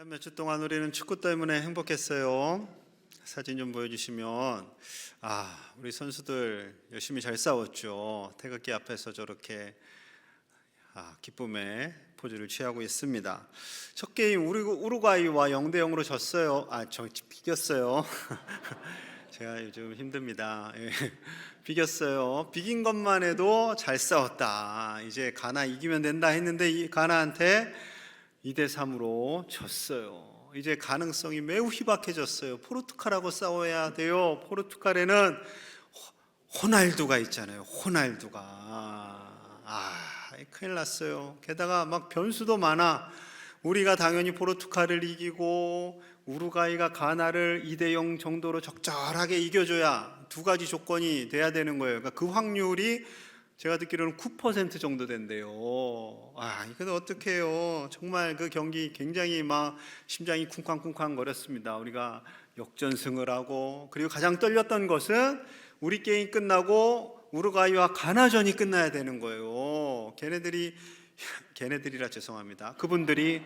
몇 주 동안 우리는 축구 때문에 행복했어요. 사진 좀 보여주시면 우리 선수들 열심히 잘 싸웠죠. 태극기 앞에서 저렇게 기쁨의 포즈를 취하고 있습니다. 첫 게임 우루과이와 0대0으로 졌어요. 비겼어요. 제가 요즘 힘듭니다. 비겼어요. 비긴 것만 해도 잘 싸웠다. 이제 가나 이기면 된다 했는데 이 가나한테 2대3으로 졌어요. 이제 가능성이 매우 희박해졌어요. 포르투갈하고 싸워야 돼요. 포르투갈에는 호날두가 있잖아요. 호날두가 큰일 났어요. 게다가 막 변수도 많아. 우리가 당연히 포르투갈을 이기고 우루과이가 가나를 2대0 정도로 적절하게 이겨줘야 두 가지 조건이 돼야 되는 거예요. 그러니까 그 확률이 제가 듣기로는 9% 정도 된대요. 이거 어떻게 해요? 정말 그 경기 굉장히 막 심장이 쿵쾅쿵쾅 거렸습니다. 우리가 역전승을 하고, 그리고 가장 떨렸던 것은 우리 게임 끝나고 우루과이와 가나전이 끝나야 되는 거예요. 걔네들이라 죄송합니다. 그분들이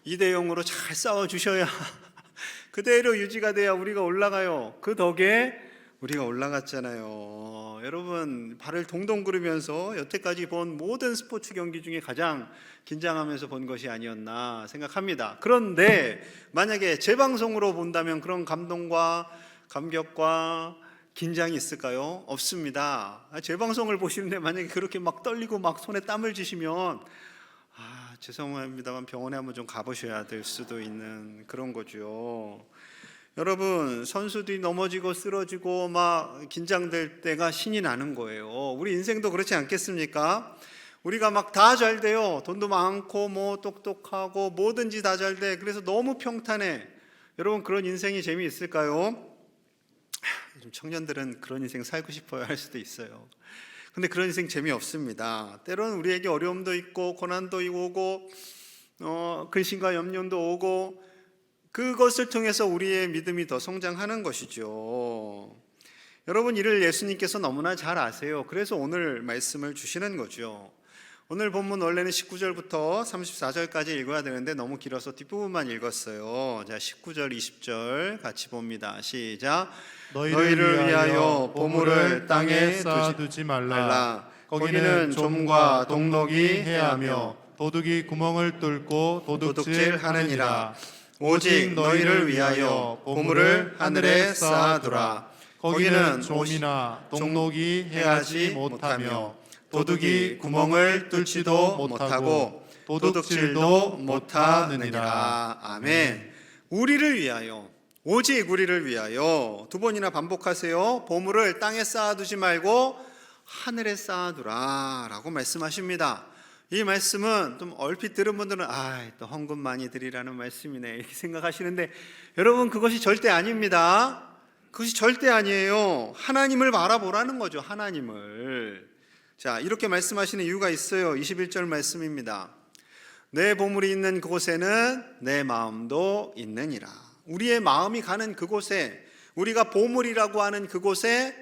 2대0으로 잘 싸워주셔야 그대로 유지가 돼야 우리가 올라가요. 그 덕에 우리가 올라갔잖아요. 여러분, 발을 동동 구르면서 여태까지 본 모든 스포츠 경기 중에 가장 긴장하면서 본 것이 아니었나 생각합니다. 그런데 만약에 재방송으로 본다면 그런 감동과 감격과 긴장이 있을까요? 없습니다. 재방송을 보시는데 만약에 그렇게 막 떨리고 막 손에 땀을 쥐시면 죄송합니다만 병원에 한번 좀 가보셔야 될 수도 있는 그런 거죠. 여러분, 선수들이 넘어지고 쓰러지고 막 긴장될 때가 신이 나는 거예요. 우리 인생도 그렇지 않겠습니까? 우리가 막 다 잘 돼요. 돈도 많고 뭐 똑똑하고 뭐든지 다 잘 돼. 그래서 너무 평탄해. 여러분, 그런 인생이 재미있을까요? 요즘 청년들은 그런 인생 살고 싶어요 할 수도 있어요. 근데 그런 인생 재미없습니다. 때로는 우리에게 어려움도 있고 고난도 오고 근심과 염려도 오고, 그것을 통해서 우리의 믿음이 더 성장하는 것이죠. 여러분, 이를 예수님께서 너무나 잘 아세요. 그래서 오늘 말씀을 주시는 거죠. 오늘 본문 원래는 19절부터 34절까지 읽어야 되는데 너무 길어서 뒷부분만 읽었어요. 자, 19절 20절 같이 봅니다. 시작. 너희를 위하여 보물을 땅에 쌓아두지 말라. 거기는 좀과 동록이 해하며 도둑이 구멍을 뚫고 도둑질하느니라. 오직 너희를 위하여 보물을 하늘에 쌓아두라. 거기는 좀이나 동록이 해하지 못하며 도둑이 구멍을 뚫지도 못하고 도둑질도 못하느니라. 아멘. 우리를 위하여, 오직 우리를 위하여, 두 번이나 반복하세요. 보물을 땅에 쌓아두지 말고 하늘에 쌓아두라 라고 말씀하십니다. 이 말씀은 좀 얼핏 들은 분들은 또 헌금 많이 드리라는 말씀이네 이렇게 생각하시는데, 여러분, 그것이 절대 아닙니다. 그것이 절대 아니에요. 하나님을 바라보라는 거죠. 하나님을. 자, 이렇게 말씀하시는 이유가 있어요. 21절 말씀입니다. 내 보물이 있는 그곳에는 내 마음도 있느니라. 우리의 마음이 가는 그곳에, 우리가 보물이라고 하는 그곳에,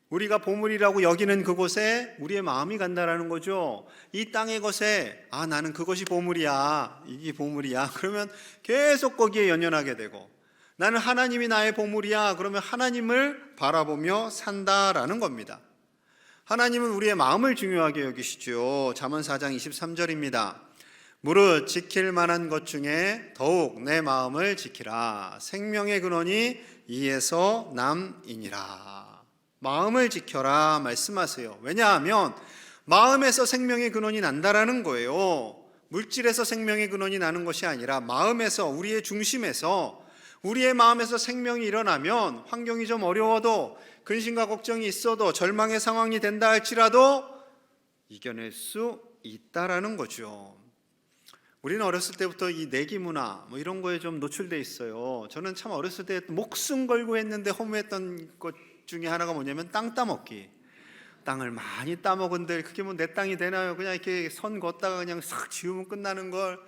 우리가 보물이라고 여기는 그곳에 우리의 마음이 간다라는 거죠. 이 땅의 것에 나는 그것이 보물이야, 이게 보물이야, 그러면 계속 거기에 연연하게 되고, 나는 하나님이 나의 보물이야, 그러면 하나님을 바라보며 산다라는 겁니다. 하나님은 우리의 마음을 중요하게 여기시죠. 잠언 4장 23절입니다. 무릇 지킬 만한 것 중에 더욱 내 마음을 지키라. 생명의 근원이 이에서 남이니라. 마음을 지켜라 말씀하세요. 왜냐하면 마음에서 생명의 근원이 난다라는 거예요. 물질에서 생명의 근원이 나는 것이 아니라 마음에서, 우리의 중심에서, 우리의 마음에서 생명이 일어나면 환경이 좀 어려워도, 근심과 걱정이 있어도, 절망의 상황이 된다 할지라도 이겨낼 수 있다라는 거죠. 우리는 어렸을 때부터 이 내기 문화 이런 거에 좀 노출돼 있어요. 저는 참 어렸을 때 목숨 걸고 했는데 허무했던 것 중에 하나가 뭐냐면 땅 따먹기. 땅을 많이 따먹은들 그게 뭐 내 땅이 되나요? 그냥 이렇게 선 걷다가 그냥 싹 지우면 끝나는 걸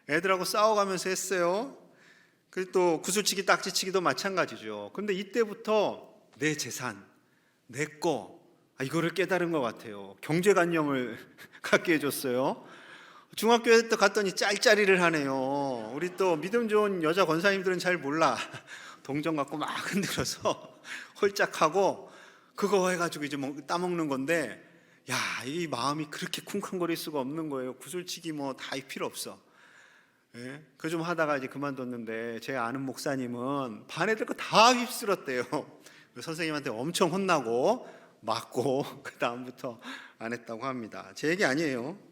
애들하고 싸워가면서 했어요. 그리고 또 구슬치기, 딱지치기도 마찬가지죠. 근데 이때부터 내 재산, 내 거, 이거를 깨달은 것 같아요. 경제관념을 갖게 해줬어요. 중학교에 또 갔더니 짤짤이를 하네요. 우리 또 믿음 좋은 여자 권사님들은 잘 몰라. 동전 갖고 막 흔들어서 홀짝하고 그거 해가지고 이제 따먹는 건데, 야, 이 마음이 그렇게 쿵쾅거릴 수가 없는 거예요. 구슬치기 뭐 다 필요 없어. 예? 그거 좀 하다가 이제 그만뒀는데, 제 아는 목사님은 반 애들 거 다 휩쓸었대요. 선생님한테 엄청 혼나고 맞고 그 다음부터 안 했다고 합니다. 제 얘기 아니에요.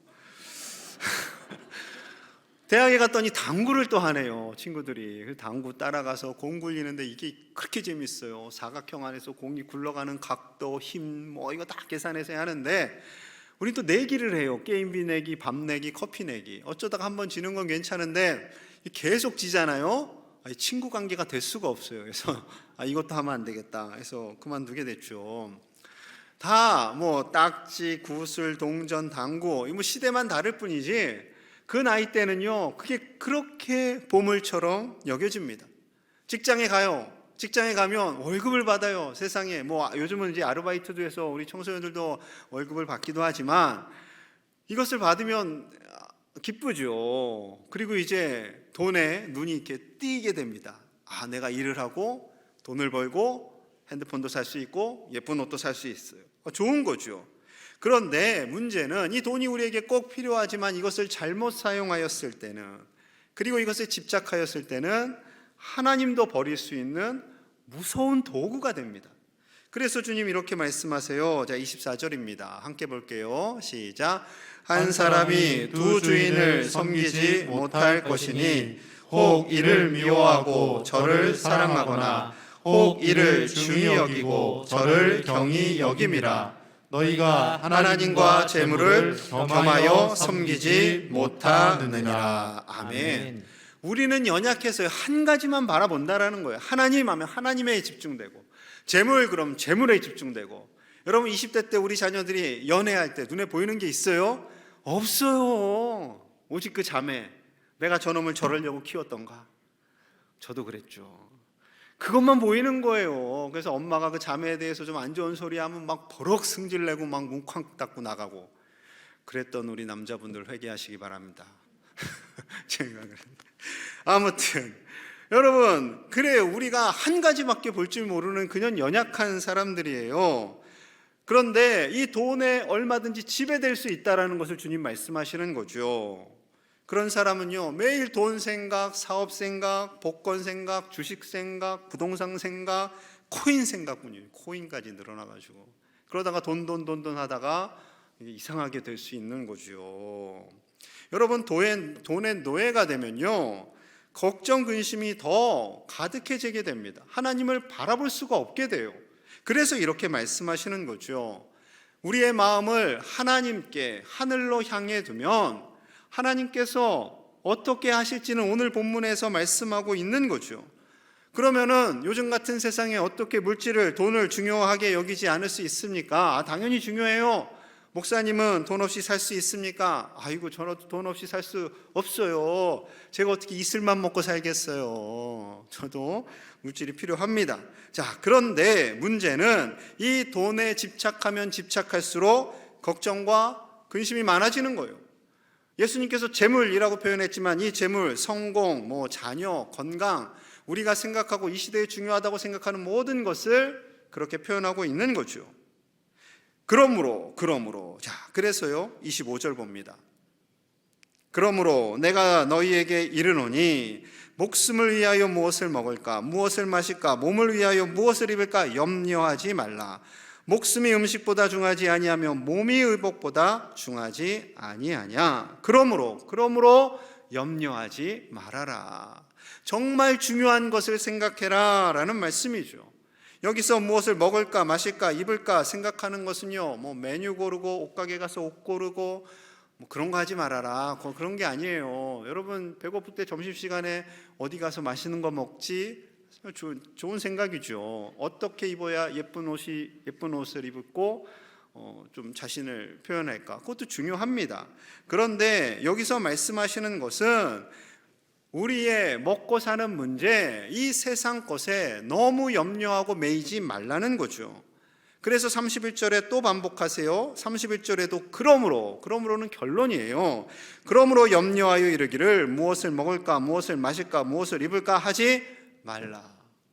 대학에 갔더니 당구를 또 하네요. 친구들이. 그 당구 따라가서 공 굴리는데 이게 그렇게 재밌어요. 사각형 안에서 공이 굴러가는 각도, 힘, 뭐 이거 다 계산해서 해야 하는데, 우리 또 내기를 해요. 게임비 내기, 밥 내기, 커피 내기. 어쩌다가 한번 지는 건 괜찮은데 계속 지잖아요. 친구 관계가 될 수가 없어요. 그래서 이것도 하면 안 되겠다 해서 그만두게 됐죠. 다 뭐 딱지, 구슬, 동전, 당구, 뭐 시대만 다를 뿐이지 그 나이 때는요, 그게 그렇게 보물처럼 여겨집니다. 직장에 가요. 직장에 가면 월급을 받아요. 세상에 뭐 요즘은 이제 아르바이트도 해서 우리 청소년들도 월급을 받기도 하지만 이것을 받으면 기쁘죠. 그리고 이제 돈에 눈이 이렇게 띄게 됩니다. 내가 일을 하고 돈을 벌고 핸드폰도 살 수 있고 예쁜 옷도 살 수 있어요. 좋은 거죠. 그런데 문제는 이 돈이 우리에게 꼭 필요하지만 이것을 잘못 사용하였을 때는, 그리고 이것에 집착하였을 때는 하나님도 버릴 수 있는 무서운 도구가 됩니다. 그래서 주님 이렇게 말씀하세요. 자, 24절입니다. 함께 볼게요. 시작. 한 사람이 두 주인을 섬기지 못할 것이니 혹 이를 미워하고 저를 사랑하거나 혹 이를 중히 여기고 저를 경히 여김이라. 너희가 하나님과 재물을 겸하여 섬기지 못하느니라. 아멘. 우리는 연약해서 한 가지만 바라본다라는 거예요. 하나님 하면 하나님에 집중되고, 재물 그럼 재물에 집중되고. 여러분 20대 때 우리 자녀들이 연애할 때 눈에 보이는 게 있어요? 없어요. 오직 그 자매, 내가 저놈을 저러려고 키웠던가. 저도 그랬죠. 그것만 보이는 거예요. 그래서 엄마가 그 자매에 대해서 좀 안 좋은 소리 하면 막 버럭 승질내고 막 뭉쾅 닫고 나가고 그랬던 우리 남자분들 회개하시기 바랍니다. 아무튼 여러분, 그래요. 우리가 한 가지밖에 볼 줄 모르는 그냥 연약한 사람들이에요. 그런데 이 돈에 얼마든지 지배될 수 있다는 것을 주님 말씀하시는 거죠. 그런 사람은요, 매일 돈 생각, 사업 생각, 복권 생각, 주식 생각, 부동산 생각, 코인 생각뿐이에요. 코인까지 늘어나가지고 그러다가 돈 하다가 이상하게 될 수 있는 거죠. 여러분, 돈의 노예가 되면요, 걱정, 근심이 더 가득해지게 됩니다. 하나님을 바라볼 수가 없게 돼요. 그래서 이렇게 말씀하시는 거죠. 우리의 마음을 하나님께, 하늘로 향해 두면 하나님께서 어떻게 하실지는 오늘 본문에서 말씀하고 있는 거죠. 그러면은 요즘 같은 세상에 어떻게 물질을, 돈을 중요하게 여기지 않을 수 있습니까? 당연히 중요해요. 목사님은 돈 없이 살 수 있습니까? 아이고, 저도 돈 없이 살 수 없어요. 제가 어떻게 이슬만 먹고 살겠어요. 저도 물질이 필요합니다. 자, 그런데 문제는 이 돈에 집착하면 집착할수록 걱정과 근심이 많아지는 거예요. 예수님께서 재물이라고 표현했지만 이 재물, 성공, 자녀, 건강, 우리가 생각하고 이 시대에 중요하다고 생각하는 모든 것을 그렇게 표현하고 있는 거죠. 그러므로 자, 그래서요 25절 봅니다. 그러므로 내가 너희에게 이르노니 목숨을 위하여 무엇을 먹을까, 무엇을 마실까, 몸을 위하여 무엇을 입을까 염려하지 말라. 목숨이 음식보다 중하지 아니하며 몸이 의복보다 중하지 아니하냐. 그러므로 염려하지 말아라. 정말 중요한 것을 생각해라 라는 말씀이죠. 여기서 무엇을 먹을까, 마실까, 입을까 생각하는 것은요, 메뉴 고르고 옷가게 가서 옷 고르고 그런 거 하지 말아라. 그런 게 아니에요. 여러분, 배고플 때 점심시간에 어디 가서 맛있는 거 먹지? 좋은 생각이죠. 어떻게 입어야 예쁜 옷을 입고 좀 자신을 표현할까? 그것도 중요합니다. 그런데 여기서 말씀하시는 것은 우리의 먹고 사는 문제, 이 세상 것에 너무 염려하고 매이지 말라는 거죠. 그래서 31절에 또 반복하세요. 31절에도 그러므로는 결론이에요. 그러므로 염려하여 이르기를 무엇을 먹을까, 무엇을 마실까, 무엇을 입을까 하지 말라.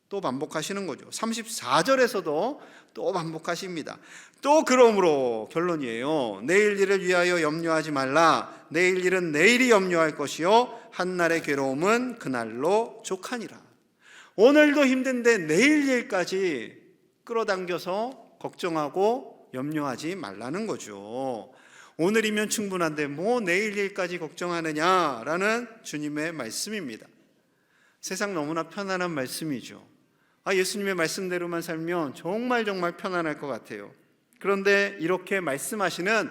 또 반복하시는 거죠. 34절에서도 또 반복하십니다. 또 그러므로 결론이에요. 내일 일을 위하여 염려하지 말라. 내일 일은 내일이 염려할 것이요 한날의 괴로움은 그날로 족하니라. 오늘도 힘든데 내일 일까지 끌어당겨서 걱정하고 염려하지 말라는 거죠. 오늘이면 충분한데 뭐 내일 일까지 걱정하느냐라는 주님의 말씀입니다. 세상 너무나 편안한 말씀이죠. 예수님의 말씀대로만 살면 정말 편안할 것 같아요. 그런데 이렇게 말씀하시는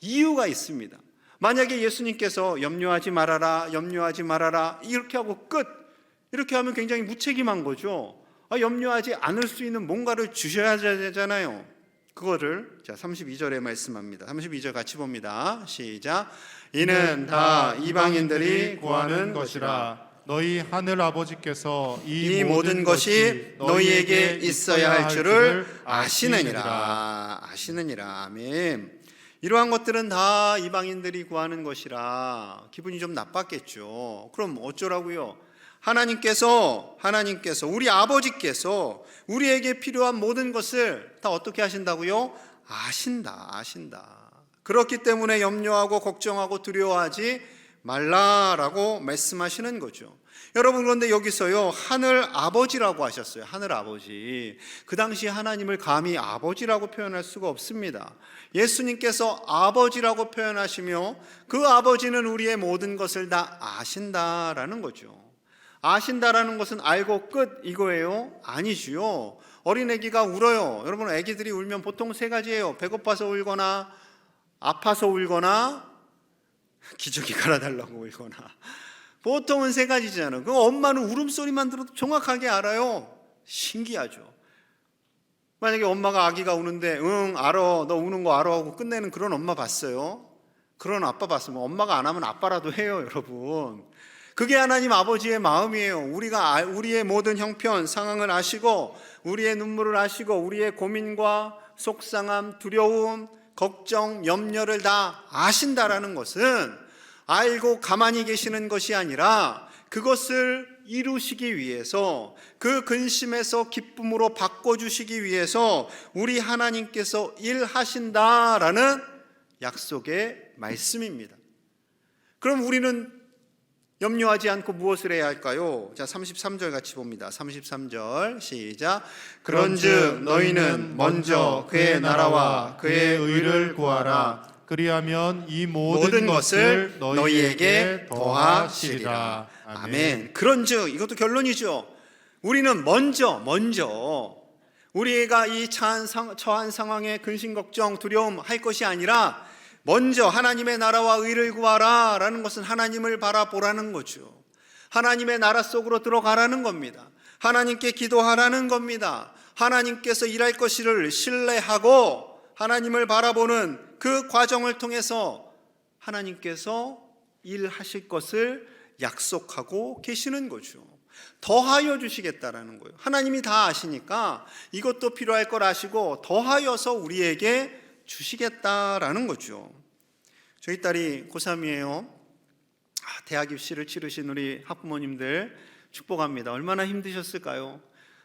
이유가 있습니다. 만약에 예수님께서 염려하지 말아라, 염려하지 말아라 이렇게 하고 끝, 이렇게 하면 굉장히 무책임한 거죠. 염려하지 않을 수 있는 뭔가를 주셔야 되잖아요. 그거를 32절에 말씀합니다. 32절 같이 봅니다. 시작. 이는 다 이방인들이 구하는 것이라. 너희 하늘 아버지께서 이 모든 것이 너희에게 있어야 할 줄을 아시느니라. 아멘. 이러한 것들은 다 이방인들이 구하는 것이라. 기분이 좀 나빴겠죠. 그럼 어쩌라고요? 하나님께서 우리 아버지께서 우리에게 필요한 모든 것을 다 어떻게 하신다고요? 아신다. 그렇기 때문에 염려하고 걱정하고 두려워하지 말라라고 말씀하시는 거죠. 여러분, 그런데 여기서요 하늘 아버지라고 하셨어요. 하늘 아버지. 그 당시 하나님을 감히 아버지라고 표현할 수가 없습니다. 예수님께서 아버지라고 표현하시며 그 아버지는 우리의 모든 것을 다 아신다라는 거죠. 아신다라는 것은 알고 끝 이거예요? 아니지요. 어린애기가 울어요. 여러분, 애기들이 울면 보통 세 가지예요. 배고파서 울거나, 아파서 울거나, 기저귀 갈아달라고 울거나. 보통은 세 가지잖아요. 그 엄마는 울음소리만 들어도 정확하게 알아요. 신기하죠. 만약에 엄마가 아기가 우는데 응 알아, 너 우는 거 알아 하고 끝내는 그런 엄마 봤어요? 그런 아빠 봤으면 엄마가 안 하면 아빠라도 해요, 여러분. 그게 하나님 아버지의 마음이에요. 우리의 모든 형편, 상황을 아시고 우리의 눈물을 아시고 우리의 고민과 속상함, 두려움, 걱정, 염려를 다 아신다라는 것은 알고 가만히 계시는 것이 아니라 그것을 이루시기 위해서, 그 근심에서 기쁨으로 바꿔주시기 위해서 우리 하나님께서 일하신다라는 약속의 말씀입니다. 그럼 우리는 염려하지 않고 무엇을 해야 할까요? 33절 같이 봅니다. 33절 시작. 그런즉 너희는 먼저 그의 나라와 그의 의를 구하라. 그리하면 이 모든 것을 너희에게 더하시리라. 아멘. 그런즉 이것도 결론이죠. 우리는 먼저 우리가 이 처한 상황에 근심 걱정 두려움 할 것이 아니라 먼저 하나님의 나라와 의를 구하라 라는 것은 하나님을 바라보라는 거죠. 하나님의 나라 속으로 들어가라는 겁니다. 하나님께 기도하라는 겁니다. 하나님께서 일할 것을 신뢰하고 하나님을 바라보는 그 과정을 통해서 하나님께서 일하실 것을 약속하고 계시는 거죠. 더하여 주시겠다라는 거예요. 하나님이 다 아시니까 이것도 필요할 걸 아시고 더하여서 우리에게 주시겠다라는 거죠. 저희 딸이 고3이에요. 대학 입시를 치르신 우리 학부모님들 축복합니다. 얼마나 힘드셨을까요?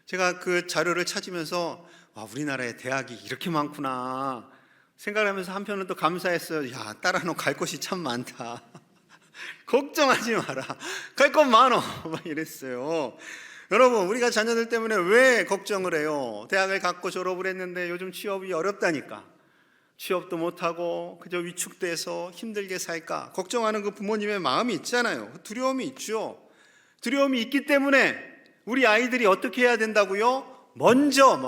제가 그 자료를 찾으면서 우리나라에 대학이 이렇게 많구나 생각을 하면서 한편은 또 감사했어요. 야, 딸아 너 갈 곳이 참 많다. 걱정하지 마라. 갈 것 많어. 막 이랬어요. 여러분, 우리가 자녀들 때문에 왜 걱정을 해요? 대학을 갖고 졸업을 했는데 요즘 취업이 어렵다니까. 취업도 못하고 그저 위축돼서 힘들게 살까 걱정하는 그 부모님의 마음이 있잖아요. 두려움이 있죠. 두려움이 있기 때문에 우리 아이들이 어떻게 해야 된다고요? 먼저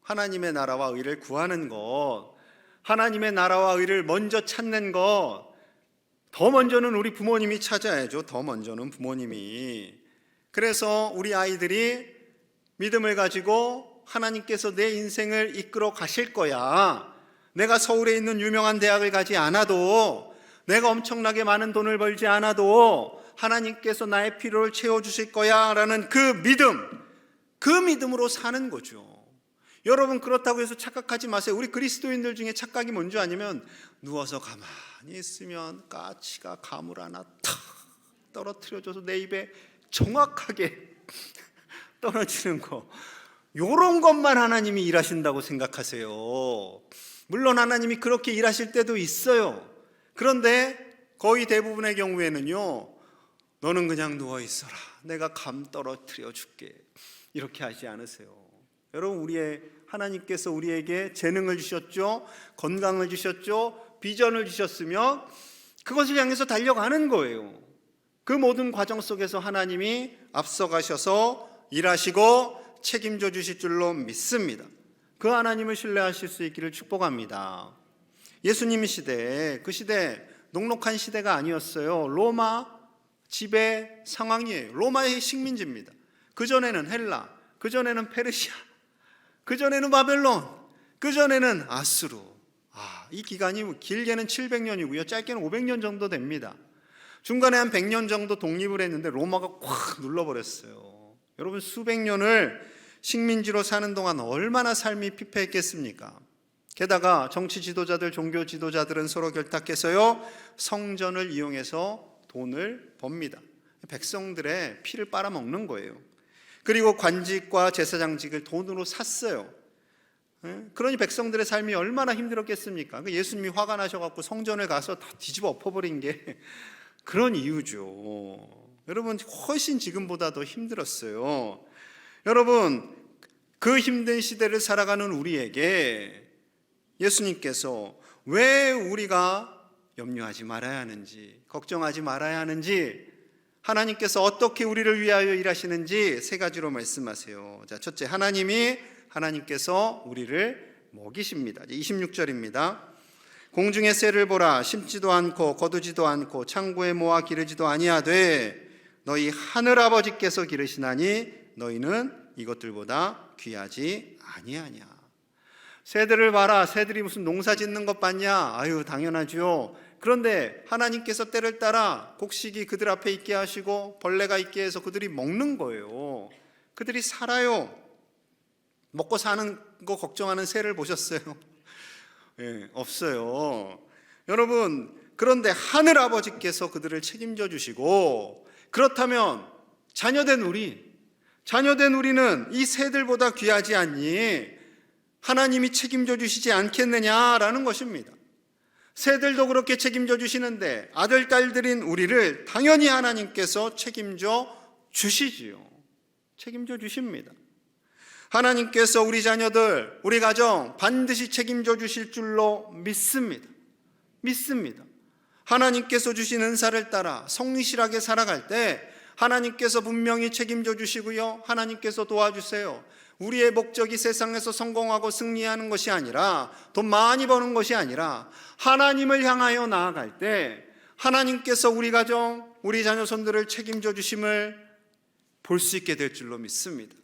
하나님의 나라와 의를 구하는 것, 하나님의 나라와 의를 먼저 찾는 것, 더 먼저는 우리 부모님이 찾아야죠. 더 먼저는 부모님이. 그래서 우리 아이들이 믿음을 가지고 하나님께서 내 인생을 이끌어 가실 거야. 내가 서울에 있는 유명한 대학을 가지 않아도, 내가 엄청나게 많은 돈을 벌지 않아도 하나님께서 나의 필요를 채워주실 거야 라는 그 믿음으로 사는 거죠. 여러분 그렇다고 해서 착각하지 마세요. 우리 그리스도인들 중에 착각이 뭔지 아니면 누워서 가만히 있으면 까치가 가물 하나 탁 떨어뜨려줘서 내 입에 정확하게 떨어지는 거, 요런 것만 하나님이 일하신다고 생각하세요. 물론 하나님이 그렇게 일하실 때도 있어요. 그런데 거의 대부분의 경우에는요, 너는 그냥 누워 있어라, 내가 감 떨어뜨려 줄게, 이렇게 하지 않으세요. 여러분, 하나님께서 우리에게 재능을 주셨죠, 건강을 주셨죠, 비전을 주셨으면 그것을 향해서 달려가는 거예요. 그 모든 과정 속에서 하나님이 앞서가셔서 일하시고 책임져 주실 줄로 믿습니다. 그 하나님을 신뢰하실 수 있기를 축복합니다. 예수님 시대에, 그 시대 녹록한 시대가 아니었어요. 로마 지배 상황이에요. 로마의 식민지입니다. 그전에는 헬라, 그전에는 페르시아, 그전에는 바벨론, 그전에는 아수르. 이 기간이 길게는 700년이고요 짧게는 500년 정도 됩니다. 중간에 한 100년 정도 독립을 했는데 로마가 콱 눌러버렸어요. 여러분, 수백 년을 식민지로 사는 동안 얼마나 삶이 피폐했겠습니까? 게다가 정치 지도자들, 종교 지도자들은 서로 결탁해서요, 성전을 이용해서 돈을 법니다. 백성들의 피를 빨아먹는 거예요. 그리고 관직과 제사장직을 돈으로 샀어요. 그러니 백성들의 삶이 얼마나 힘들었겠습니까? 예수님이 화가 나셔갖고 성전을 가서 다 뒤집어 엎어버린 게 그런 이유죠. 여러분, 훨씬 지금보다 더 힘들었어요. 여러분, 그 힘든 시대를 살아가는 우리에게 예수님께서 왜 우리가 염려하지 말아야 하는지, 걱정하지 말아야 하는지, 하나님께서 어떻게 우리를 위하여 일하시는지 세 가지로 말씀하세요. 자, 첫째, 하나님께서 우리를 먹이십니다. 26절입니다. 공중의 새를 보라, 심지도 않고 거두지도 않고 창고에 모아 기르지도 아니하되 너희 하늘 아버지께서 기르시나니 너희는 이것들보다 귀하지 아니하냐. 새들을 봐라, 새들이 무슨 농사 짓는 것 봤냐? 아유, 당연하죠. 그런데 하나님께서 때를 따라 곡식이 그들 앞에 있게 하시고 벌레가 있게 해서 그들이 먹는 거예요. 그들이 살아요. 먹고 사는 거 걱정하는 새를 보셨어요? 없어요. 여러분, 그런데 하늘 아버지께서 그들을 책임져 주시고, 그렇다면 자녀된 우리는 이 새들보다 귀하지 않니? 하나님이 책임져 주시지 않겠느냐라는 것입니다. 새들도 그렇게 책임져 주시는데 아들, 딸들인 우리를 당연히 하나님께서 책임져 주시지요. 책임져 주십니다. 하나님께서 우리 자녀들, 우리 가정 반드시 책임져 주실 줄로 믿습니다. 하나님께서 주신 은사를 따라 성실하게 살아갈 때 하나님께서 분명히 책임져 주시고요, 하나님께서 도와주세요. 우리의 목적이 세상에서 성공하고 승리하는 것이 아니라, 돈 많이 버는 것이 아니라 하나님을 향하여 나아갈 때 하나님께서 우리 가정, 우리 자녀손들을 책임져 주심을 볼 수 있게 될 줄로 믿습니다.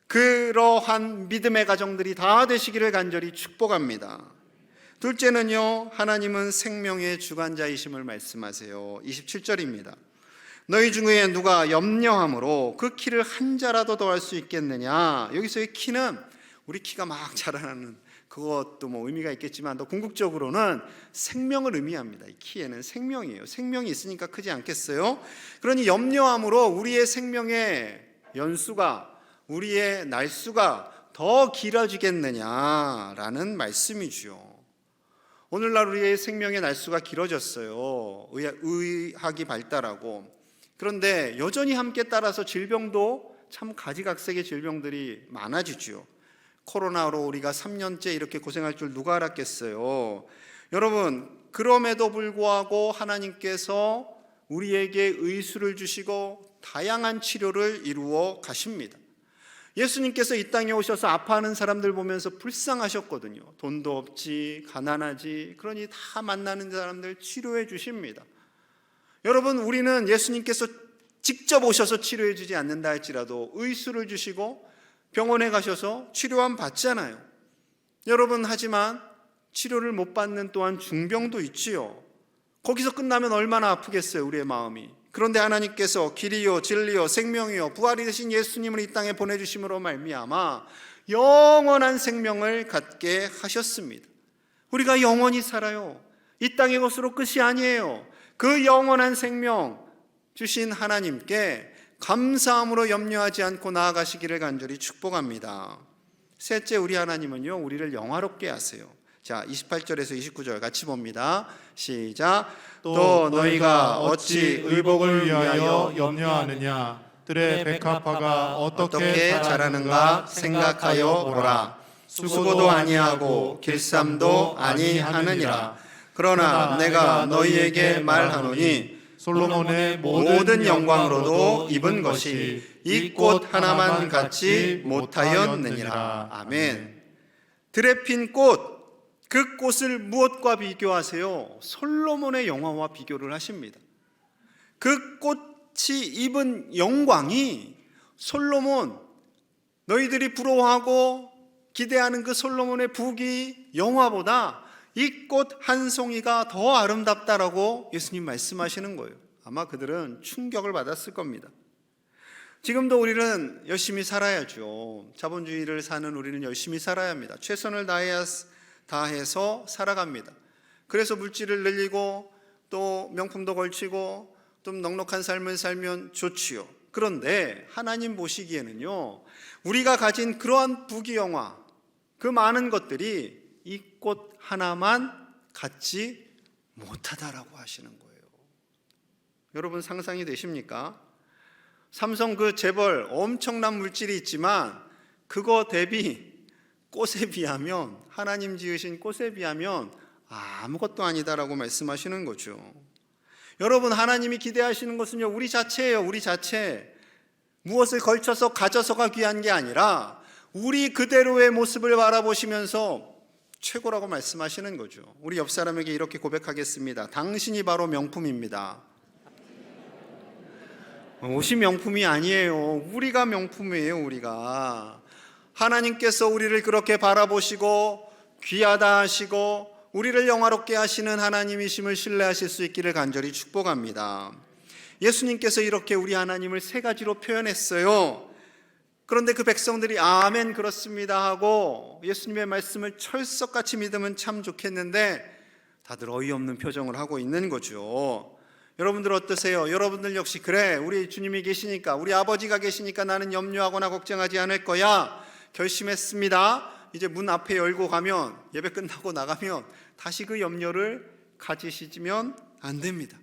그러한 믿음의 가정들이 다 되시기를 간절히 축복합니다. 둘째는요, 하나님은 생명의 주관자이심을 말씀하세요. 27절입니다. 너희 중에 누가 염려함으로 그 키를 한 자라도 더할 수 있겠느냐. 여기서의 키는 우리 키가 막 자라나는 그것도 뭐 의미가 있겠지만, 더 궁극적으로는 생명을 의미합니다. 이 키에는 생명이에요. 생명이 있으니까 크지 않겠어요? 그러니 염려함으로 우리의 생명의 연수가, 우리의 날수가 더 길어지겠느냐라는 말씀이죠. 오늘날 우리의 생명의 날수가 길어졌어요. 의학이 발달하고. 그런데 여전히 함께 따라서 질병도 참 가지각색의 질병들이 많아지죠. 코로나로 우리가 3년째 이렇게 고생할 줄 누가 알았겠어요. 여러분, 그럼에도 불구하고 하나님께서 우리에게 의수를 주시고 다양한 치료를 이루어 가십니다. 예수님께서 이 땅에 오셔서 아파하는 사람들 보면서 불쌍하셨거든요. 돈도 없지, 가난하지, 그러니 다 만나는 사람들 치료해 주십니다. 여러분, 우리는 예수님께서 직접 오셔서 치료해 주지 않는다 할지라도 의수를 주시고 병원에 가셔서 치료함 받잖아요. 여러분, 하지만 치료를 못 받는 또한 중병도 있지요. 거기서 끝나면 얼마나 아프겠어요, 우리의 마음이. 그런데 하나님께서 길이요 진리요 생명이요 부활이 되신 예수님을 이 땅에 보내주심으로 말미암아 영원한 생명을 갖게 하셨습니다. 우리가 영원히 살아요. 이 땅의 것으로 끝이 아니에요. 그 영원한 생명 주신 하나님께 감사함으로 염려하지 않고 나아가시기를 간절히 축복합니다. 셋째, 우리 하나님은요, 우리를 영화롭게 하세요. 자, 28절에서 29절 같이 봅니다. 시작. 또 너희가 어찌 의복을 위하여 염려하느냐? 들의 백합화가 어떻게 자라는가 생각하여 보라. 수고도 아니하고 길쌈도 아니하느니라. 그러나 내가 너희에게 말하노니 솔로몬의 모든 영광으로도 입은 것이 이 꽃 하나만 갖지 못하였느니라. 아멘. 들에 핀 꽃, 그 꽃을 무엇과 비교하세요? 솔로몬의 영화와 비교를 하십니다. 그 꽃이 입은 영광이 솔로몬, 너희들이 부러워하고 기대하는 그 솔로몬의 부귀 영화보다 이 꽃 한 송이가 더 아름답다라고 예수님 말씀하시는 거예요. 아마 그들은 충격을 받았을 겁니다. 지금도 우리는 열심히 살아야죠. 자본주의를 사는 우리는 열심히 살아야 합니다. 최선을 다해서 살아갑니다. 그래서 물질을 늘리고 또 명품도 걸치고 좀 넉넉한 삶을 살면 좋지요. 그런데 하나님 보시기에는요, 우리가 가진 그러한 부귀영화, 그 많은 것들이 이 꽃 하나만 갖지 못하다라고 하시는 거예요. 여러분 상상이 되십니까? 삼성 그 재벌 엄청난 물질이 있지만 그거 대비 꽃에 비하면, 하나님 지으신 꽃에 비하면 아무것도 아니다라고 말씀하시는 거죠. 여러분, 하나님이 기대하시는 것은요, 우리 자체예요. 우리 자체. 무엇을 걸쳐서 가져서가 귀한 게 아니라 우리 그대로의 모습을 바라보시면서 최고라고 말씀하시는 거죠. 우리 옆 사람에게 이렇게 고백하겠습니다. 당신이 바로 명품입니다. 옷이 명품이 아니에요. 우리가 명품이에요. 우리가. 하나님께서 우리를 그렇게 바라보시고 귀하다 하시고 우리를 영화롭게 하시는 하나님이심을 신뢰하실 수 있기를 간절히 축복합니다. 예수님께서 이렇게 우리 하나님을 세 가지로 표현했어요. 그런데 그 백성들이 아멘 그렇습니다 하고 예수님의 말씀을 철석같이 믿으면 참 좋겠는데 다들 어이없는 표정을 하고 있는 거죠. 여러분들 어떠세요? 여러분들 역시 그래, 우리 주님이 계시니까, 우리 아버지가 계시니까 나는 염려하거나 걱정하지 않을 거야 결심했습니다. 이제 문 앞에 열고 가면, 예배 끝나고 나가면 다시 그 염려를 가지시면 안 됩니다.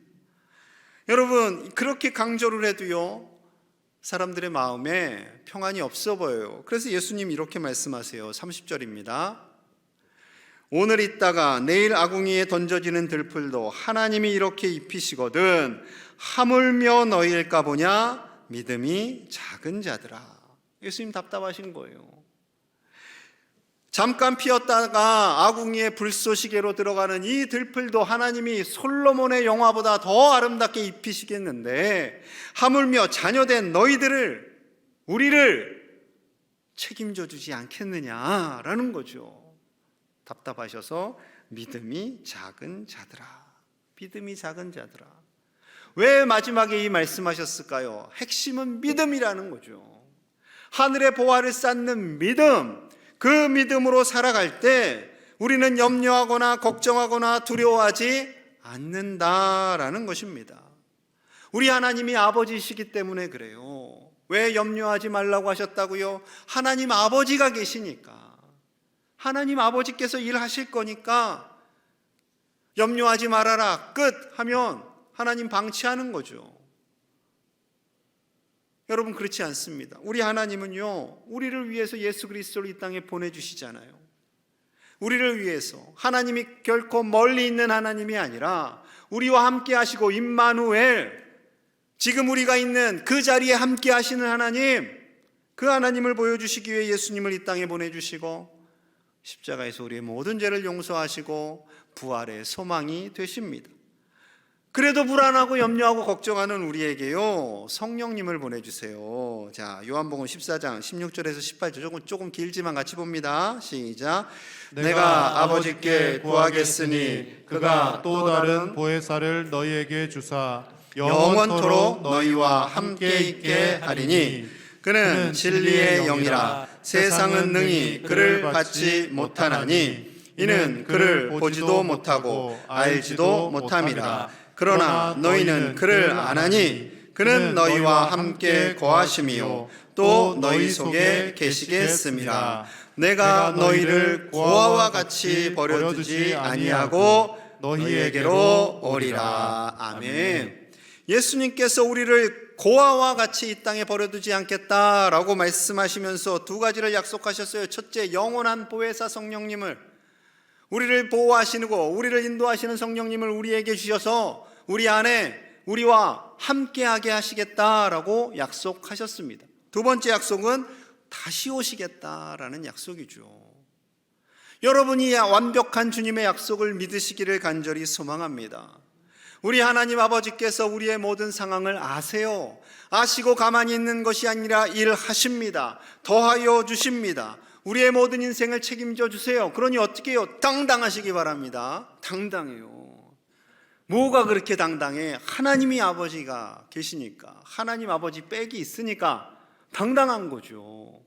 여러분, 그렇게 강조를 해도요, 사람들의 마음에 평안이 없어 보여요. 그래서 예수님 이렇게 말씀하세요. 30절입니다. 오늘 있다가 내일 아궁이에 던져지는 들풀도 하나님이 이렇게 입히시거든 하물며 너희일까 보냐 믿음이 작은 자들아. 예수님 답답하신 거예요. 잠깐 피었다가 아궁이에 불쏘시개로 들어가는 이 들풀도 하나님이 솔로몬의 영화보다 더 아름답게 입히시겠는데 하물며 자녀된 너희들을, 우리를 책임져 주지 않겠느냐라는 거죠. 답답하셔서 믿음이 작은 자들아. 믿음이 작은 자들아. 왜 마지막에 이 말씀하셨을까요? 핵심은 믿음이라는 거죠. 하늘의 보화를 쌓는 믿음, 그 믿음으로 살아갈 때 우리는 염려하거나 걱정하거나 두려워하지 않는다라는 것입니다. 우리 하나님이 아버지시기 때문에 그래요. 왜 염려하지 말라고 하셨다고요? 하나님 아버지가 계시니까. 하나님 아버지께서 일하실 거니까 염려하지 말아라 끝 하면 하나님 방치하는 거죠. 여러분, 그렇지 않습니다. 우리 하나님은요, 우리를 위해서 예수 그리스도를 이 땅에 보내주시잖아요. 우리를 위해서. 하나님이 결코 멀리 있는 하나님이 아니라 우리와 함께 하시고 임마누엘, 지금 우리가 있는 그 자리에 함께 하시는 하나님, 그 하나님을 보여주시기 위해 예수님을 이 땅에 보내주시고 십자가에서 우리의 모든 죄를 용서하시고 부활의 소망이 되십니다. 그래도 불안하고 염려하고 걱정하는 우리에게요, 성령님을 보내주세요. 자, 요한복음 14장 16절에서 18절 조금 길지만 같이 봅니다. 시작. 내가 아버지께 구하겠으니 그가 또 다른 보혜사를 너희에게 주사 영원토록 너희와 함께 있게 하리니 그는 진리의 영이라. 세상은 능히 그를 받지 못하나니 이는 그를 보지도 못하고 알지도 못함이라. 그러나 너희는 그를 아나니 그는 너희와 함께 거하심이요 또 너희 속에 계시겠음이라. 내가 너희를 고아와 같이 버려두지 아니하고 너희에게로 오리라. 아멘. 예수님께서 우리를 고아와 같이 이 땅에 버려두지 않겠다라고 말씀하시면서 두 가지를 약속하셨어요. 첫째, 영원한 보혜사 성령님을, 우리를 보호하시고 우리를 인도하시는 성령님을 우리에게 주셔서 우리 안에 우리와 함께하게 하시겠다라고 약속하셨습니다. 두 번째 약속은 다시 오시겠다라는 약속이죠. 여러분이 완벽한 주님의 약속을 믿으시기를 간절히 소망합니다. 우리 하나님 아버지께서 우리의 모든 상황을 아세요. 아시고 가만히 있는 것이 아니라 일하십니다. 더하여 주십니다. 우리의 모든 인생을 책임져 주세요. 그러니 어떻게 해요? 당당하시기 바랍니다. 당당해요. 뭐가 그렇게 당당해? 하나님이 아버지가 계시니까, 하나님 아버지 백이 있으니까 당당한 거죠.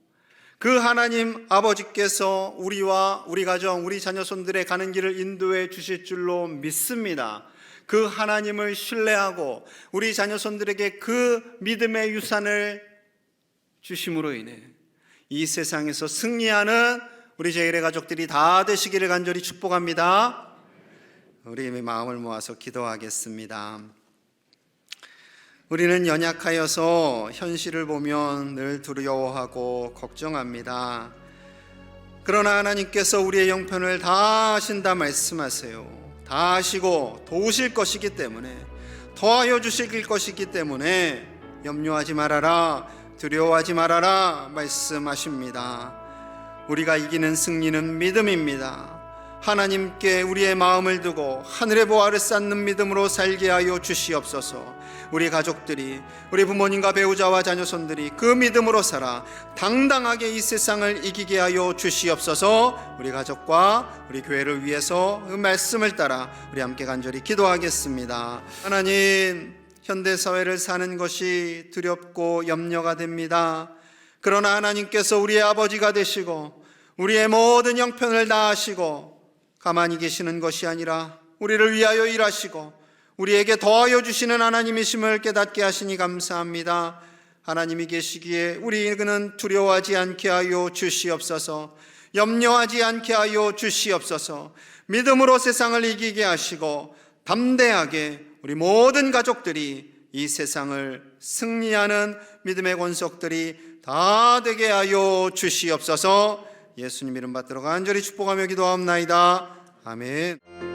그 하나님 아버지께서 우리와 우리 가정, 우리 자녀손들의 가는 길을 인도해 주실 줄로 믿습니다. 그 하나님을 신뢰하고 우리 자녀손들에게 그 믿음의 유산을 주심으로 인해 이 세상에서 승리하는 우리 제일의 가족들이 다 되시기를 간절히 축복합니다. 우리 마음을 모아서 기도하겠습니다. 우리는 연약하여서 현실을 보면 늘 두려워하고 걱정합니다. 그러나 하나님께서 우리의 형편을 다 아신다 말씀하세요. 다 아시고 도우실 것이기 때문에, 더하여 주실 것이기 때문에 염려하지 말아라, 두려워하지 말아라 말씀하십니다. 우리가 이기는 승리는 믿음입니다. 하나님께 우리의 마음을 두고 하늘의 보화를 쌓는 믿음으로 살게 하여 주시옵소서. 우리 가족들이, 우리 부모님과 배우자와 자녀손들이 그 믿음으로 살아 당당하게 이 세상을 이기게 하여 주시옵소서. 우리 가족과 우리 교회를 위해서 그 말씀을 따라 우리 함께 간절히 기도하겠습니다. 하나님, 현대사회를 사는 것이 두렵고 염려가 됩니다. 그러나 하나님께서 우리의 아버지가 되시고 우리의 모든 형편을 다 아시고 가만히 계시는 것이 아니라 우리를 위하여 일하시고 우리에게 더하여 주시는 하나님이심을 깨닫게 하시니 감사합니다. 하나님이 계시기에 우리는 두려워하지 않게 하여 주시옵소서. 염려하지 않게 하여 주시옵소서. 믿음으로 세상을 이기게 하시고 담대하게 우리 모든 가족들이 이 세상을 승리하는 믿음의 권속들이 다 되게 하여 주시옵소서. 예수님 이름 받들어 간절히 축복하며 기도하옵나이다. 아멘.